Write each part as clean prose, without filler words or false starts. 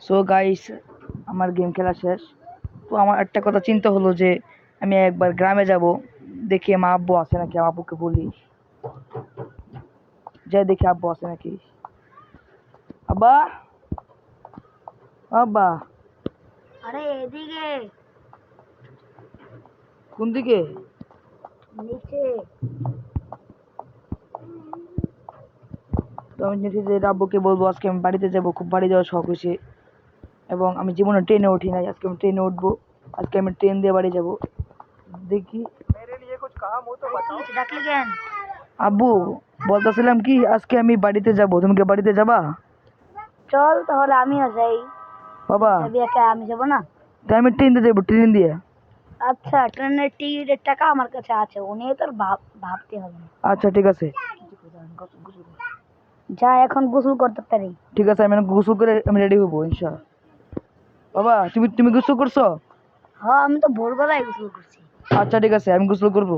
So guys, আমার game খেলা শেষ। তো আমার একটা কথা চিন্তা হলো যে আমি একবার গ্রামে যাব, দেখি মা আব্বু আছে নাকি। আমার আব্বুকে বলি, যাই দেখি আব্বু আছে নাকি। আব্বা, আব্বা। আরে এদিকে কোন দিকে? নিচে। তো আমি নিচে যে আব্বুকে বলবো আজকে আমি বাড়িতে যাব, খুব বাড়ি যাওয়ার শখ হয়েছে। এবং আমি জীবনে ট্রেনে উঠি নাই, আজকে আমি ট্রেনে উঠবো। আজকে আমি ট্রেন দিয়ে বাড়ি যাব। দেখি ডাকলি কেন? আব্বু, বলতেছিলাম কি আজকে আমি বাড়িতে যাব, তুমি কি বাড়িতে যাবা? চল তাহলে আমিও যাই। বাবা, যাবি একা, আমি যাবো না? তাই আমি ট্রেন দিয়ে যাবো, ট্রেন দিয়ে। আচ্ছা, ট্রেনের টিকিটের টাকা আমার কাছে আছে, ও নিয়ে তোর ভাবতে হবে না। আচ্ছা ঠিক আছে। যা এখন গোসল করতে পারি। ঠিক আছে, আমি গোসল করে আমি রেডি হবো ইনশাআল্লাহ। বাবা, তুমি তুমি গোসল করছো? হ্যাঁ, আমি তো ভোরবেলায় গোসল করছি। আচ্ছা ঠিক আছে, আমি গোসল করবো।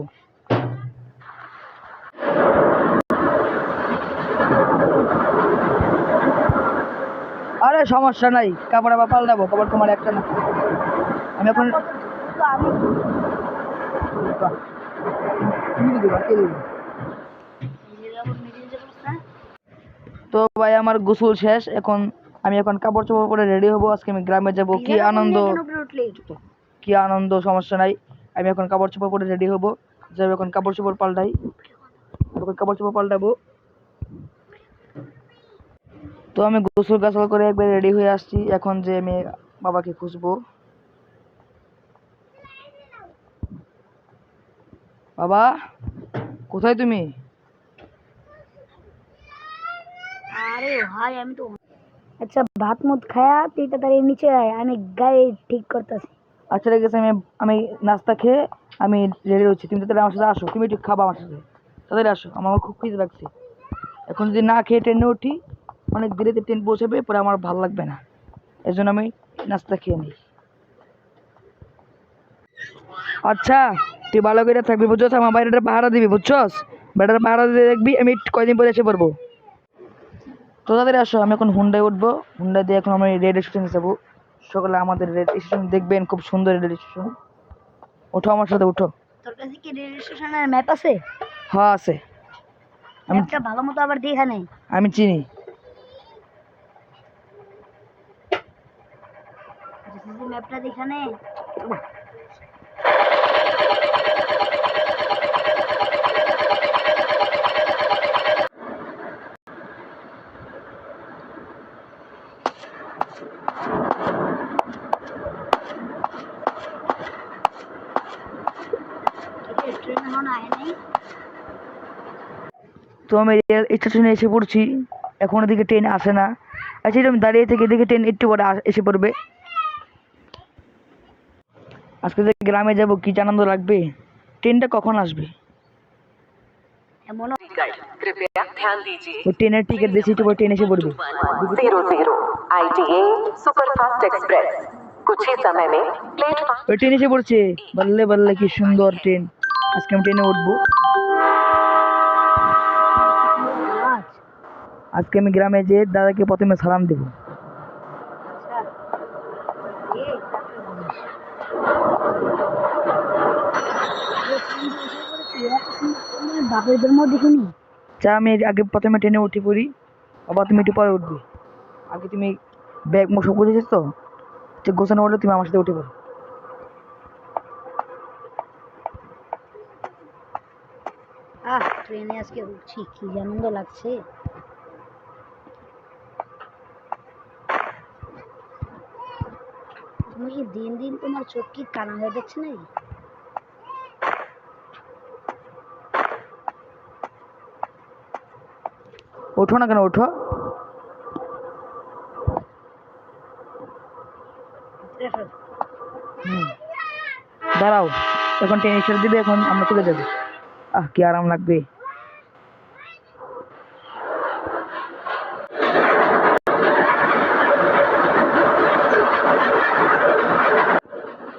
আরে সমস্যা নাই, কাপড় আবার পাল্টাবো, কাপড় তোমার একটা না। আমি এখন তো আমি তুমি কি দিবা, কে দিবে? নিজে যাবো, নিজে যাবো না। তো ভাই আমার গোসল শেষ, এখন আমি কাপড় চোপড় পরে রেডি হবো। আজকে আমি গ্রামে যাব, কি ভিজে কাপড় আনন্দ! নিয়ে কেন উপরে উঠলি? কি আনন্দ, সমস্যা নাই। আমি এখন কাপড় চোপড় পরে রেডি হবো, যাবো এখন কাপড় চোপড় পাল্টাই। এখন কাপড় চোপড় পাল্টাবো। তো আমি গোসল গাছল করে একবার রেডি হয়ে আসছি, এখন যে আমি বাবাকে খুঁজবো। বাবা, কোথায় তুমি? আরে ভাই, আমি তো আচ্ছা, ভাত মুত খায়া তুই তাড়াতাড়ি নিচে আয়, আমি গাড়ি ঠিক করতেছি। আচ্ছা ঠিক আছে, আমি আমি নাস্তা খেয়ে আমি রেডি হচ্ছি। তুমি তাহলে আমার সাথে আসো, তুমি একটু খাবা আমার সাথে, তাড়াতাড়ি আসো, আমার খুব খিদে লাগছে। এখন যদি না খেয়ে ট্রেনে উঠি, অনেক দেরিতে ট্রেন পৌঁছাবে, পরে আমার ভালো লাগবে না। এই জন্য আমি নাস্তা খেয়ে নিই। আচ্ছা, তুই ভালো করে থাকবি, বুঝছস? আমার বাইরেটা পাহারা দিবি, বুঝছস? বাইরেটা পাহারা দিয়ে দেখবি, আমি কয়দিন পরে এসে পড়বো। তো তাদের আসো, আমি এখন হুন্ডায় উঠবো। হুন্ডা দিয়ে এখন আমি রেল স্টেশনে যাবো। সকালে আমাদের রেল স্টেশন দেখবেন, খুব সুন্দর রেল স্টেশন। ওঠো আমার সাথে, উঠো। তোর কাছে কি রেল স্টেশনের ম্যাপ আছে? হ্যাঁ আছে। আমি ম্যাপটা ভালো মতো আবার দেখা নেই। আমি চিনি। ম্যাপটা দেখা নে। ট্রেন এখন আয় নাই। তো আমি রেল স্টেশনে এসে পড়ছি, এখন এদিকে ট্রেন আসে না। আচ্ছা, আমি দাঁড়িয়ে থেকে এদিকে ট্রেন একটু পরে এসে পড়বে। আজকে যে গ্রামে যাব, কি আনন্দ লাগবে। ট্রেনটা কখন আসবে? এমন कृपया ध्यान दीजिए। ওই ট্রেনের টিকিট দিয়ে সিটি ট্রেন এসে পড়বে। 00 ITA सुपरफास्ट एक्सप्रेस कुछ ही समय में प्लेटफॉर्म। ওই ট্রেন এসে পড়ছে, বললে বললে, কি সুন্দর ট্রেন। আজকে আমি ট্রেনে উঠবো। আজকে আমি গ্রামে যেয়ে দাদাকে প্রথমে সালাম দেবো। বাপের জন্ম দেখিনি। চা, আমি আগে প্রথমে ট্রেনে উঠে পড়ি। বাবা, তুমি একটু পরে উঠবি। আগে তুমি ব্যাগ সব বুঝেছিস তো? ঠিক গোছানো হলে তুমি আমার সাথে উঠে পড়ো। ট্রেনে আজকে উঠছি, কি আনন্দ লাগছে। তুমি কি দিন দিন তোমার চোখ কি কানা হয়ে যাচ্ছে নাকি? ওঠো না কেন, ওঠো। দাঁড়াও, এখন ট্রেন স্টার্ট দিবে, এখন আমরা চলে যাবো। কি আরাম লাগবে।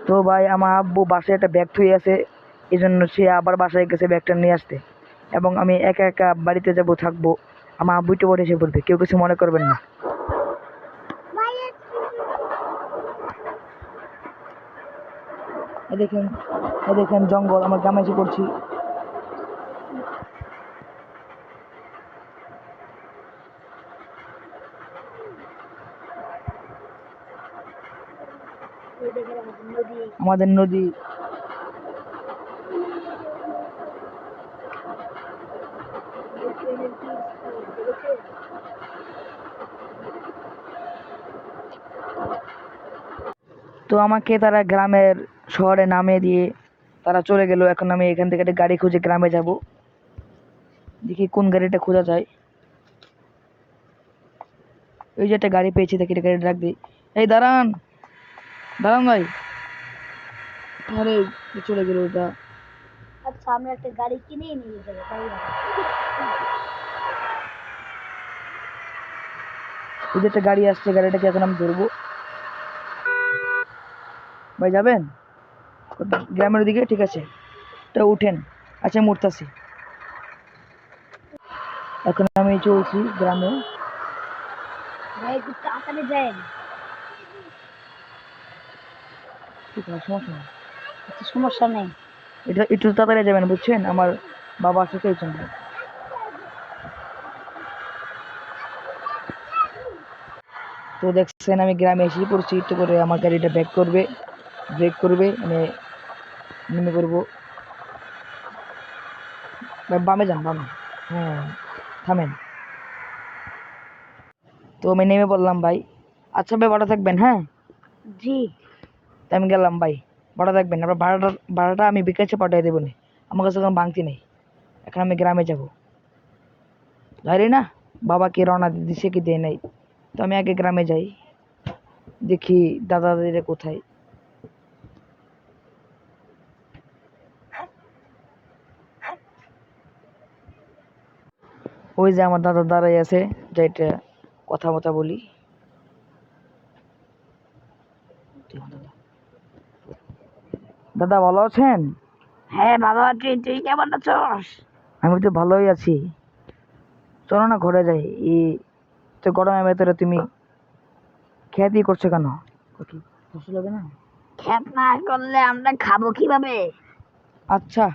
তো ভাই, আমার আব্বু বাসায় একটা ব্যাগ থুয়ে আছে, এই জন্য সে আবার বাসায় গেছে ব্যাগটা নিয়ে আসতে। এবং আমি একা একা বাড়িতে যাব, থাকবো। আমার আব্বু একটু পরে এসে পড়বে, কেউ কিছু মনে করবেন না। এ দেখেন জঙ্গল, আমার গ্রামে এসে পড়ছি। এই দেখেন নদী। আমাদের নদী। ট্রেনের কি স্পিড দেখেছেন? তো আমাকে তারা গ্রামের শহরে নামিয়ে দিয়ে তারা চলে গেল। এখন আমি এখান থেকে একটা গাড়ি খুঁজে গ্রামে যাব। দেখি কোন গাড়িটা খোঁজা যায়। ওই যে একটা গাড়ি পেয়েছি, দেখি এটা গাড়ি ডাক দিই। এই দাঁড়ান, দাঁড়ান ভাই। আরে চলে গেল ওটা। আচ্ছা আমরা একটা গাড়ি কিনেই নিয়ে যাবো, তাই না? ওই যে একটা গাড়ি আসছে, গাড়িটাকে এখন আমি ধরবো। ভাই যাবেন গ্রামের দিকে? ঠিক আছে, তো উঠেন। আচ্ছা আমি উঠতেছি। এখন আমি চলছি গ্রামে। ভাই একটু তাড়াতাড়ি যান। ঠিক আছে, সমস্যা নেই। আচ্ছা সমস্যা নেই। এটা একটু তাড়াতাড়ি যাবেন, বুঝছেন? আমার বাবা আছে তো এই জন্য। তো দেখছেন আমি গ্রামে এসে পড়ছি। একটু করে আমার গাড়িটা ব্রেক করবে, আমি নেমে পড়বো। বামে যান, বামে। হ্যাঁ, থামেন। তো আমি নেমে পড়লাম ভাই। আচ্ছা ভাই, ভালো থাকবেন। হ্যাঁ, জি। তো আমি গেলাম ভাই। ভালো থাকবেন। আপনার ভাড়াটা আমি বিকাশে পাঠিয়ে দেবো না, আমার কাছে কোনো বাংতি নেই। এখন আমি গ্রামে যাব, জানি না বাবা কি রওনা দিছে কি দেয় নাই। তো আমি আগে গ্রামে যাই, দেখি দাদা দাদিরা কোথায়। ওই যে আমার দাদা দাঁড়াই আছে, যেটা কথা মতো বলি। দাদা ভালো আছেন? হ্যাঁ ভালো আছি, তুই কেমন আছিস? আমি তো ভালোই আছি। চলো না ঘরে যাই। এই তো গরমের ভেতরে তুমি খেয়াতি করছো কেন? কি ফসল হবে না? খেত না করলে আমরা খাবো কিভাবে? আচ্ছা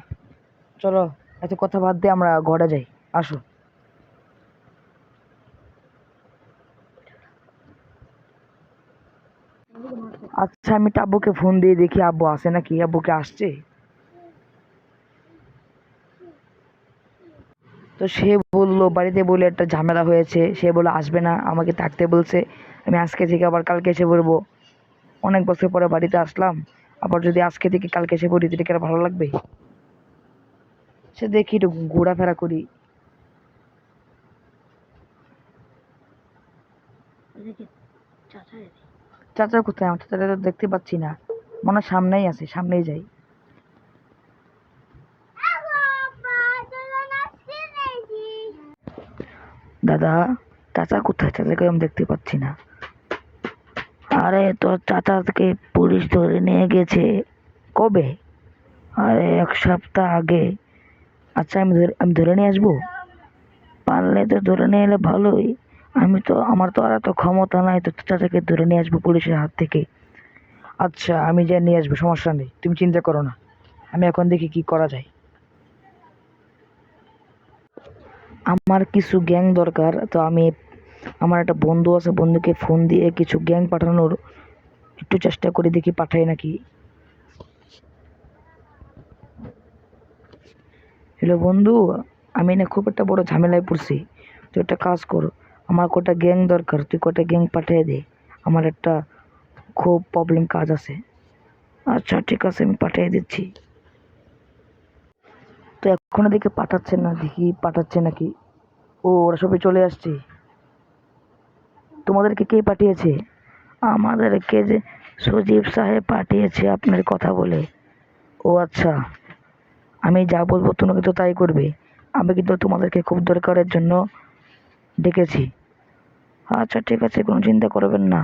চলো, এত কথা বাদ দিয়ে আমরা ঘরে যাই, আসো। আচ্ছা আমি একটু আব্বুকে ফোন দিয়ে দেখি আব্বু আসে নাকি। আব্বুকে আসছে? তো সে বললো বাড়িতে বলে একটা ঝামেলা হয়েছে, সে বলে আসবে না, আমাকে থাকতে বলছে। আমি আজকে থেকে আবার কালকে এসে পড়বো। অনেক বছর পরে বাড়িতে আসলাম, আবার যদি আজকে থেকে কালকে এসে পড়ি তাহলে কি আর ভালো লাগবে? সে দেখি একটু ঘোরাফেরা করি। চাচা কোথায়? আমার চাচাটা তো দেখতে পাচ্ছি না, মনে হয় সামনেই আছে, সামনেই যাই। দাদা, চাচা কোথায়? চাচাকে আমি দেখতে পাচ্ছি না। আরে তোর চাচাকে পুলিশ ধরে নিয়ে গেছে। কবে? আরে 1 সপ্তাহ আগে। আচ্ছা আমি ধরে নিয়ে আসবো? পারলে তো ধরে নিয়ে এলে ভালোই। আমার তো আর এত ক্ষমতা নাই তো চাচাকে ধরে নিয়ে আসবো পুলিশের হাত থেকে। আচ্ছা আমি যে নিয়ে আসবো, সমস্যা নেই, তুমি চিন্তা করো না। আমি এখন দেখি কি করা যায়। আমার কিছু গ্যাং দরকার, তো আমার একটা বন্ধু আছে, বন্ধুকে ফোন দিয়ে কিছু গ্যাং পাঠানোর একটু চেষ্টা করে দেখি পাঠাই নাকি। হ্যালো বন্ধু, আমি না খুব একটা বড় ঝামেলায় পড়ছি। তুই একটা কাজ কর, আমার কটা গ্যাং দরকার, তুই কটা গ্যাং পাঠিয়ে দে। আমার একটা খুব প্রবলেম কাজ আছে। আচ্ছা ঠিক আছে, আমি পাঠিয়ে দিচ্ছি। তো এখনো দেখে পাঠাচ্ছে না, দেখি পাঠাচ্ছে নাকি। ও ওরা সবাই চলে আসছে। তোমাদেরকে কে পাঠিয়েছে? আমাদেরকে যে সজীব সাহেব পাঠিয়েছে আপনার কথা বলে। ও আচ্ছা, আমি যা বলবো তুমি কিন্তু তাই করবে। আমি কিন্তু তোমাদেরকে খুব দরকারের জন্য ডেকেছি। আচ্ছা ঠিক আছে, কোনো চিন্তা করবেন না।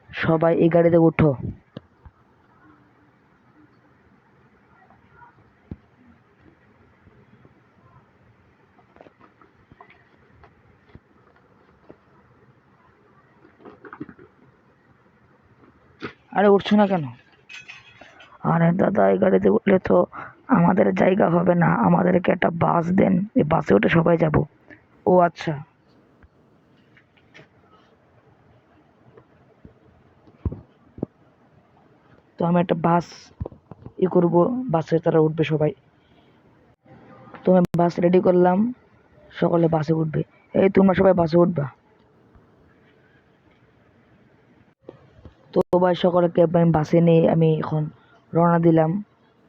সবাই এই গাড়িতে উঠো। আরে উঠছো না কেন? আরে দাদা, এই গাড়িতে উঠলে তো আমাদের জায়গা হবে না, আমাদেরকে একটা বাস দেন, এই বাসে উঠে সবাই যাব। ও আচ্ছা। তো আমি একটা বাস করবো, বাসে তারা উঠবে সবাই। তো আমি বাস রেডি করলাম, সকলে বাসে উঠবে। এই তোমরা সবাই বাসে উঠবা। তো ভাই সকলকে আমি বাসে নিয়ে আমি এখন রওনা দিলাম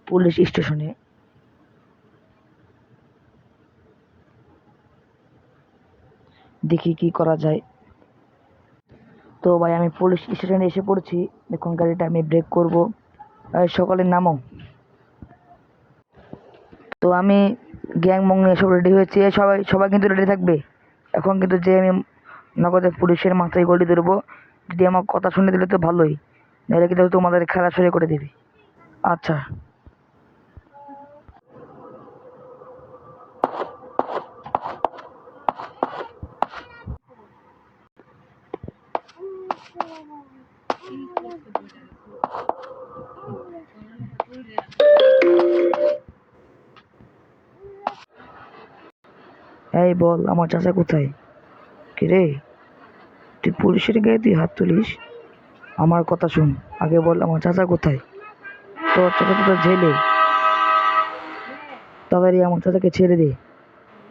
পুলিশ স্টেশনে। দেখি কি করা যায়। তো ভাই আমি পুলিশ স্টেশনে এসে পড়ছি। এখন গাড়িটা আমি ব্রেক করব। সকলে নামো। তো আমি গ্যাং মং নিয়ে সব রেডি হয়েছি। সবাই সবাই কিন্তু রেডি থাকবে। এখন কিন্তু যে আমি নগদে পুলিশের মাথায় গলি ধরবো। যদি আমার কথা শুনে দিলে তো ভালোই, নাহলে কিন্তু তোমাদের খেলা শুরু করে দিবি। আচ্ছা। এই বল, আমার চাচা কোথায়? কিরে, তুই পুলিশের গায়ে তুই হাত তুলিস? আমার কথা শুন, আগে বল আমার চাচা কোথায়? তোর চাচা তো তোর জেলে। তাড়াতাড়ি আমার চাচাকে ছেড়ে দে,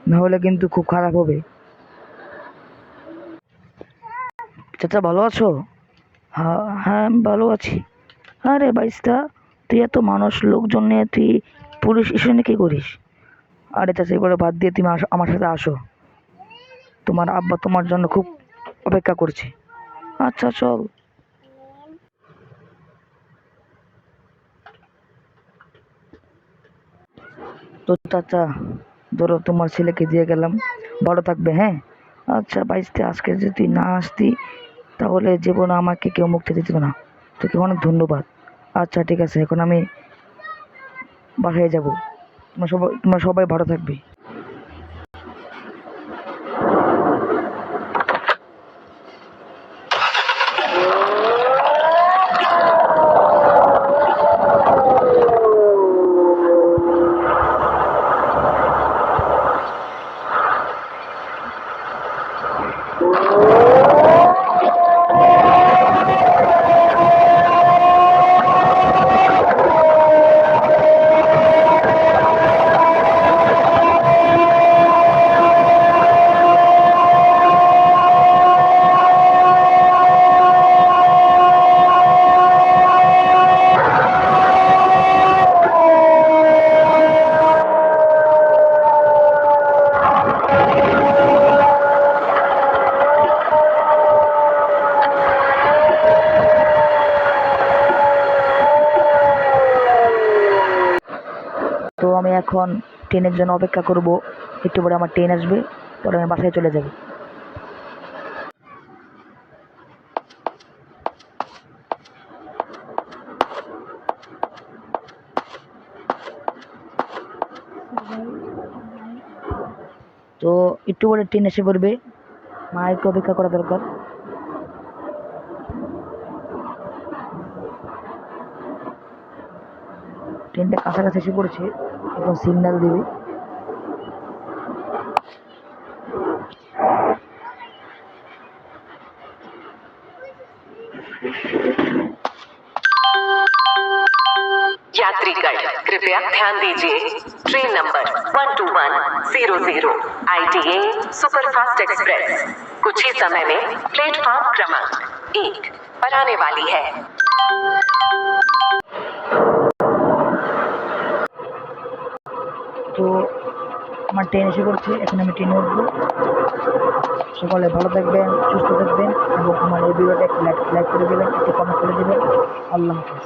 না হলে কিন্তু খুব খারাপ হবে। চাচা ভালো আছো? হ্যাঁ হ্যাঁ, আমি ভালো আছি। আরে বাইস্তা, তুই এত মানুষ লোকজন নিয়ে তুই পুলিশ স্টেশনে কি করিস? আরে চাচা, এবারে বাদ দিয়ে তুমি আমার সাথে আসো। তোমার আব্বা তোমার জন্য খুব অপেক্ষা করছে। আচ্ছা চল। তো চাচা, ধরো তোমার ছেলেকে দিয়ে গেলাম, ভালো থাকবে হ্যাঁ। আচ্ছা বাইস্তে, আজকে যদি তুই না আসতি তাহলে জীবনে আমাকে কেউ মুক্তি দিত না। তোকে অনেক ধন্যবাদ। আচ্ছা ঠিক আছে, এখন আমি বাসায় যাব। তোমরা সবাই ভালো থাকবে। তো আমি এখন ট্রেনের জন্য অপেক্ষা করব। একটু পরে আমার ট্রেন আসবে, পরে আমি বাসায় চলে যাব। তো একটু পরে ট্রেন এসে পড়বে, মা একটু অপেক্ষা করা দরকার। ট্রেনটা কাছাকাছি এসে পড়েছে, এখন সিগন্যাল দিবে। यात्रीगण कृपया ध्यान दीजिए। Train number 12100 ITA superfast express कुछ ही समय में प्लेटफॉर्म क्रमांक 1 पर आने वाली है। তো আমার ট্রেন এসে পড়ছে, এখন আমি ট্রেনে উঠবো। সকলে ভালো থাকবেন, সুস্থ থাকবেন, এবং আমার এই ভিডিওটা একটু লাইক করে দেবেন, একটু কমেন্ট করে দেবেন। আল্লাহ হাফেজ।